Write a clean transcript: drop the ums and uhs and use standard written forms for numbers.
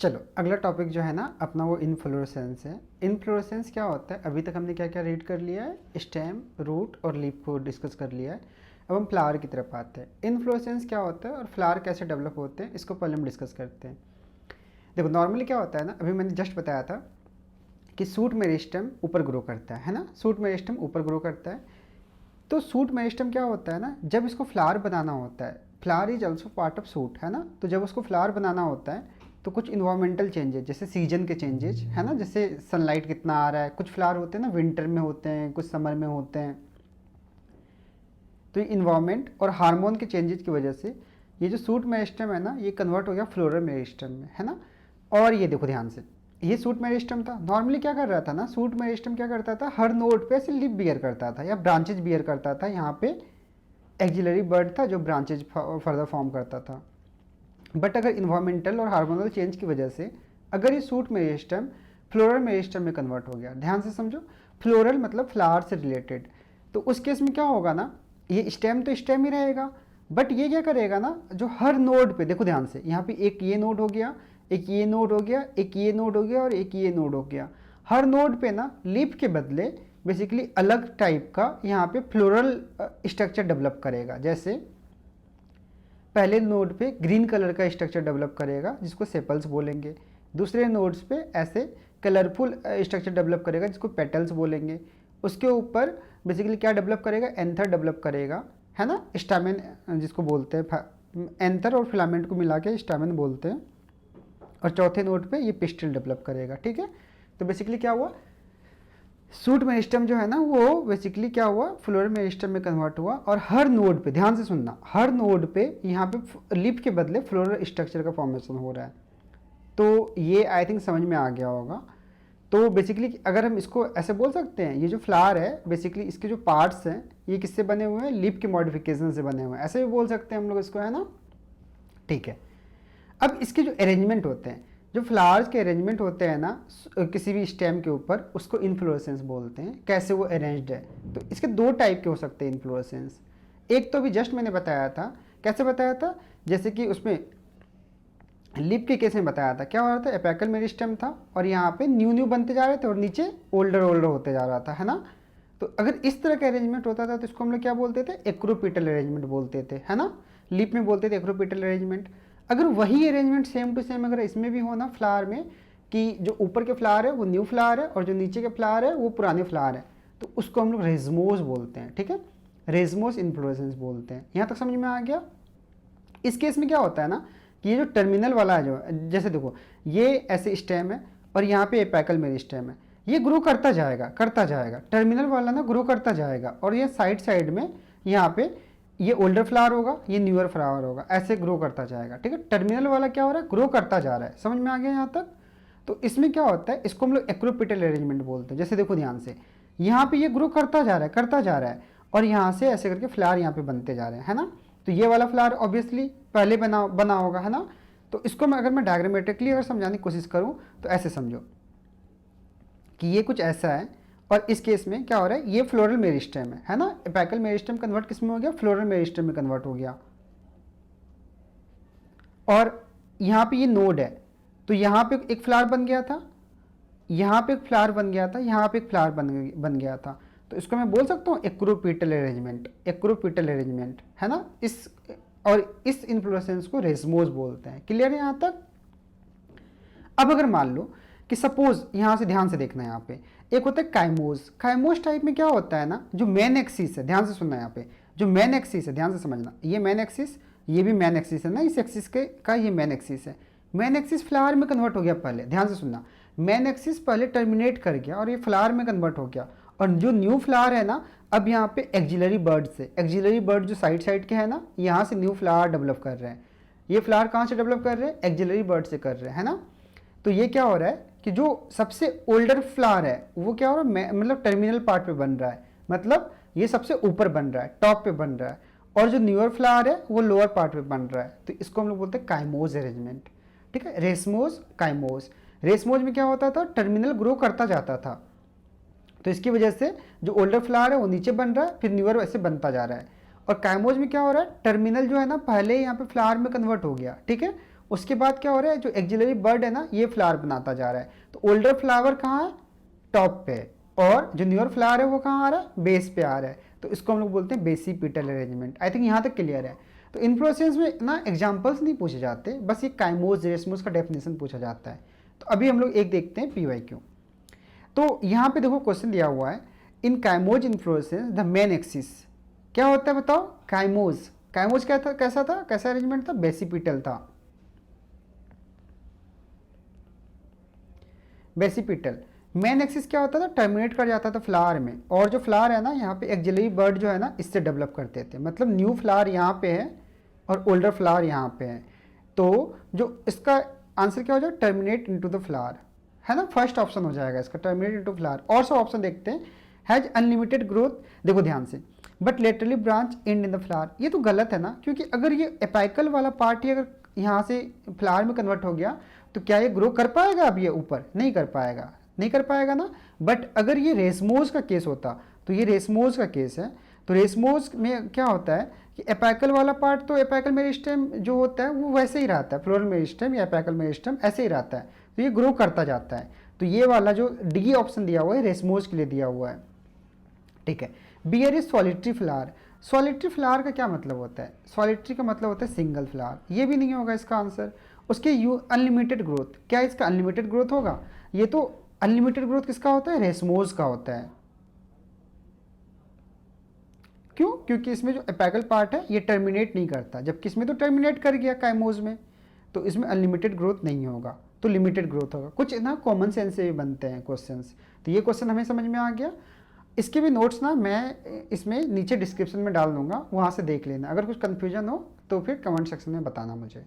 चलो अगला टॉपिक जो है ना अपना वो इनफ्लोरेसेंस है। इनफ्लोरेसेंस क्या होता है, अभी तक हमने क्या क्या रीड कर लिया है, स्टेम, रूट और लीफ को डिस्कस कर लिया है। अब हम फ्लावर की तरफ आते हैं। इनफ्लोरेसेंस क्या होता है और फ्लावर कैसे डेवलप होते हैं, इसको पहले हम डिस्कस करते हैं। देखो नॉर्मली क्या होता है ना, अभी मैंने जस्ट बताया था कि सूट मेरिस्टम ऊपर ग्रो करता है ना, सूट मेरिस्टम ऊपर ग्रो करता है। तो सूट मेरिस्टम क्या होता है ना, जब इसको फ्लावर बनाना होता है, flower is also part of suit है ना, तो जब उसको फ्लावर बनाना होता है तो कुछ इन्वायरमेंटल चेंजेस, जैसे सीजन के चेंजेस है ना, जैसे सनलाइट कितना आ रहा है, कुछ फ्लावर होते हैं ना विंटर में होते हैं, कुछ समर में होते हैं। तो ये इन्वायरमेंट और हार्मोन के चेंजेस की वजह से ये जो सूट मेरिस्टम है ना, ये कन्वर्ट हो गया फ्लोरल मेरिस्टम में है ना। और ये देखो ध्यान से, ये सूट मेरिस्टम था। नॉर्मली क्या कर रहा था ना, सूट मेरिस्टम क्या करता था, हर नोड पे ऐसे लिप बियर करता था या ब्रांचेज बियर करता था। यहाँ पे एक्जिलरी बर्ड था जो ब्रांचेज फर्दर फॉर्म करता था। बट अगर इन्वायरमेंटल और हार्मोनल चेंज की वजह से अगर ये सूट मेरिस्टम फ्लोरल मेरिस्टम में कन्वर्ट हो गया, ध्यान से समझो, फ्लोरल मतलब फ्लावर से रिलेटेड, तो उस केस में क्या होगा ना, ये स्टेम तो स्टेम ही रहेगा, बट ये क्या करेगा ना, जो हर नोड पे देखो ध्यान से, यहाँ पे एक ये नोड हो गया, एक ये नोड हो गया, एक ये नोड हो गया और एक ये नोड हो गया। हर नोड पे ना लीफ के बदले बेसिकली अलग टाइप का यहाँ पे फ्लोरल स्ट्रक्चर डेवलप करेगा। जैसे पहले नोड पे ग्रीन कलर का स्ट्रक्चर डेवलप करेगा जिसको सेपल्स बोलेंगे, दूसरे नोड्स पे ऐसे कलरफुल स्ट्रक्चर डेवलप करेगा जिसको पेटल्स बोलेंगे। उसके ऊपर बेसिकली क्या डेवलप करेगा, एंथर डेवलप करेगा है ना, स्टामेन जिसको बोलते हैं, एंथर और फिलामेंट को मिला के स्टामेन बोलते हैं। और चौथे नोड पे ये पिस्टल डेवलप करेगा। ठीक है, तो बेसिकली क्या हुआ, सूट मेरिस्टम जो है ना वो बेसिकली क्या हुआ, फ्लोरल मेरिस्टम में कन्वर्ट हुआ। और हर नोड पे ध्यान से सुनना, हर नोड पे यहाँ पे लिप के बदले फ्लोरल स्ट्रक्चर का फॉर्मेशन हो रहा है। तो ये आई थिंक समझ में आ गया होगा। तो बेसिकली अगर हम इसको ऐसे बोल सकते हैं, ये जो फ्लावर है बेसिकली इसके जो पार्ट्स हैं ये किससे बने हुए हैं, लिप के मॉडिफिकेशन से बने हुए हैं, ऐसे भी बोल सकते हैं हम लोग इसको है ना। ठीक है, अब इसके जो अरेंजमेंट होते हैं, जो फ्लावर्स के अरेंजमेंट होते हैं ना किसी भी स्टेम के ऊपर, उसको इन्फ्लोरेसेंस बोलते हैं। कैसे वो अरेंज्ड है, तो इसके दो टाइप के हो सकते हैं इन्फ्लोरेसेंस। एक तो अभी जस्ट मैंने बताया था, कैसे बताया था, जैसे कि उसमें लिप के केस में बताया था, क्या हो रहा था, एपेकल मेरिस्टम था और यहाँ पे न्यू न्यू बनते जा रहे थे और नीचे ओल्डर ओल्डर होते जा रहा था है ना। तो अगर इस तरह का अरेंजमेंट होता था तो इसको हम लोग क्या बोलते थे, एक्रोपिटल अरेंजमेंट बोलते थे है ना। लिप में बोलते थे एक्रोपिटल अरेंजमेंट। अगर वही अरेंजमेंट सेम टू सेम अगर इसमें भी हो ना फ्लावर में, कि जो ऊपर के फ्लावर है वो न्यू फ्लावर है और जो नीचे के फ्लावर है वो पुराने फ्लावर है, तो उसको हम लोग रेजमोस बोलते हैं। ठीक है, रेजमोस इन्फ्लोरेसेंस बोलते हैं। यहाँ तक समझ में आ गया। इस केस में क्या होता है ना कि ये जो टर्मिनल वाला है, जो जैसे देखो ये ऐसे स्टेम है और यहाँ पे एपेकल मेरिस्टेम है, ये ग्रो करता जाएगा करता जाएगा, टर्मिनल वाला ना ग्रो करता जाएगा और ये साइड साइड में यहाँ पे ये ओल्डर फ्लावर होगा, ये न्यूअर फ्लावर होगा, ऐसे ग्रो करता जाएगा। ठीक है, टर्मिनल वाला क्या हो रहा है, ग्रो करता जा रहा है। समझ में आ गया यहाँ तक। तो इसमें क्या होता है, इसको हम लोग एक्रोपिटल अरेंजमेंट बोलते हैं। जैसे देखो ध्यान से, यहाँ पे ये ग्रो करता जा रहा है करता जा रहा है और यहाँ से ऐसे करके फ्लावर यहाँ पे बनते जा रहे हैं है ना। तो ये वाला फ्लावर ऑब्वियसली पहले बना होगा है ना। तो इसको अगर मैं डायग्रामेटिकली अगर समझाने की कोशिश करूँ तो ऐसे समझो कि ये कुछ ऐसा है और इस केस में क्या हो रहा है, ये फ्लोरल मेरिस्टेम है ना। एपेकल मेरिस्टेम कन्वर्ट किस में हो गया, फ्लोरल मेरिस्टेम में कन्वर्ट हो गया। और यहाँ पे ये नोड है, तो यहाँ पे एक फ्लावर बन गया था, यहाँ पे एक फ्लावर बन गया था, यहाँ पे एक फ्लावर बन गया था। तो इसको मैं बोल सकता हूँ एक्रोपिटल अरेंजमेंट, एक्रोपिटल अरेंजमेंट है ना। और इस इन्फ्लोरेसेंस को रेसमोस बोलते हैं। क्लियर है यहाँ तक। अब अगर मान लो कि सपोज यहाँ से ध्यान से देखना, यहाँ पे एक होता है काइमोज। काइमोज टाइप में क्या होता है ना, जो मेन एक्सिस है, ध्यान से सुनना, यहाँ पे जो मेन एक्सिस है ध्यान से समझना, ये मेन एक्सिस, ये भी मेन एक्सिस है ना, इस एक्सिस के का ये मेन एक्सिस है। मेन एक्सिस फ्लावर में कन्वर्ट हो गया पहले, ध्यान से सुनना, मेन एक्सिस पहले टर्मिनेट कर गया और ये फ्लावर में कन्वर्ट हो गया। और जो न्यू फ्लावर है ना, अब यहाँ पे एक्जिलरी बर्ड से, एक्जिलरी बर्ड जो साइड साइड के है ना, यहाँ से न्यू फ्लावर डेवलप कर रहे हैं। ये फ्लावर कहाँ से डेवलप कर रहे हैं, एक्जिलरी बर्ड से कर रहे हैं है ना। तो ये क्या हो रहा है कि जो सबसे ओल्डर फ्लावर है वो क्या हो रहा है, मतलब टर्मिनल पार्ट पे बन रहा है, मतलब ये सबसे ऊपर बन रहा है, टॉप पे बन रहा है। और जो न्यूअर फ्लावर है वो लोअर पार्ट पे बन रहा है। तो इसको हम लोग बोलते हैं काइमोज अरेंजमेंट। ठीक है, रेसमोज काइमोज। रेसमोज में क्या होता था, टर्मिनल ग्रो करता जाता था, तो इसकी वजह से जो ओल्डर फ्लावर है वो नीचे बन रहा है, फिर न्यूअर वैसे बनता जा रहा है। और काइमोज में क्या हो रहा है, टर्मिनल जो है ना पहले यहाँ पे फ्लावर में कन्वर्ट हो गया, ठीक है, उसके बाद क्या हो रहा है, जो एक्जिलरी बर्ड है ना ये फ्लावर बनाता जा रहा है। तो ओल्डर फ्लावर कहाँ है, टॉप पे, और जो न्यूअर फ्लावर है वो कहाँ आ रहा है, बेस पे आ रहा है। तो इसको हम लोग बोलते हैं बेसिपिटल अरेंजमेंट। आई थिंक यहाँ तक क्लियर है। तो इन्फ्लोरेसेंस में ना एग्जाम्पल्स नहीं पूछे जाते, बस ये काइमोस रेसमोस का डेफिनेशन पूछा जाता है। तो अभी हम लोग एक देखते हैं PYQ। तो यहाँ पे देखो क्वेश्चन दिया हुआ है, इन काइमोज इन्फ्लोरेसेंस द मेन एक्सिस क्या होता है बताओ, काइमोज। काइमोज क्या था, कैसा था, कैसा अरेंजमेंट था, बेसिपिटल था। बेसिपिटल। मेन एक्सिस क्या होता था, टर्मिनेट कर जाता था फ्लावर में, और जो फ्लावर है ना यहाँ पे एक्जिलरी बर्ड जो है ना इससे डेवलप करते थे। मतलब न्यू फ्लावर यहाँ पे है और ओल्डर फ्लावर यहाँ पे है। तो जो इसका आंसर क्या हो जाएगा, टर्मिनेट इनटू द फ्लावर, है ना, फर्स्ट ऑप्शन हो जाएगा इसका, टर्मिनेट इनटू फ्लावर। और सब ऑप्शन देखते हैं, हैज अनलिमिटेड ग्रोथ, देखो ध्यान से, but laterally branch and in the flower. ये तो गलत है ना, क्योंकि अगर ये एपाइकल वाला पार्ट ही अगर यहाँ से फ्लावर में कन्वर्ट हो गया तो क्या ये ग्रो कर पाएगा, अब ये ऊपर नहीं कर पाएगा, नहीं कर पाएगा ना। बट अगर ये रेसमोज का केस होता, तो ये रेसमोज का केस है, तो रेसमोज में क्या होता है कि एपाइकल वाला पार्ट, तो एपाइकल मेरिस्टेम जो होता है वो वैसे ही रहता है, फ्लोरल मेरिस्टेम या एपाइकल मेरिस्टेम ऐसे ही रहता है, तो ये ग्रो करता जाता है। तो ये वाला जो डी ऑप्शन दिया हुआ है रेसमोज के लिए दिया हुआ है, ठीक है। Bear is solitary flower. Solitary flower का क्या मतलब होता है, सॉलिटरी का मतलब होता है सिंगल फ्लावर, ये भी नहीं होगा इसका आंसर। उसके यू अनलिमिटेड ग्रोथ, क्या इसका अनलिमिटेड ग्रोथ होगा, ये तो अनलिमिटेड ग्रोथ किसका होता है, रेसमोज का होता है। क्यों, क्योंकि इसमें जो एपेकल पार्ट है ये टर्मिनेट नहीं करता, जबकि इसमें तो टर्मिनेट कर गया काइमोज में, तो इसमें अनलिमिटेड ग्रोथ नहीं होगा, तो लिमिटेड ग्रोथ होगा। कुछ ना कॉमन सेंस से भी बनते हैं क्वेश्चंस। तो ये क्वेश्चन हमें समझ में आ गया। इसके भी नोट्स ना मैं इसमें नीचे डिस्क्रिप्शन में डाल दूंगा, वहाँ से देख लेना। अगर कुछ कन्फ्यूजन हो तो फिर कमेंट सेक्शन में बताना मुझे।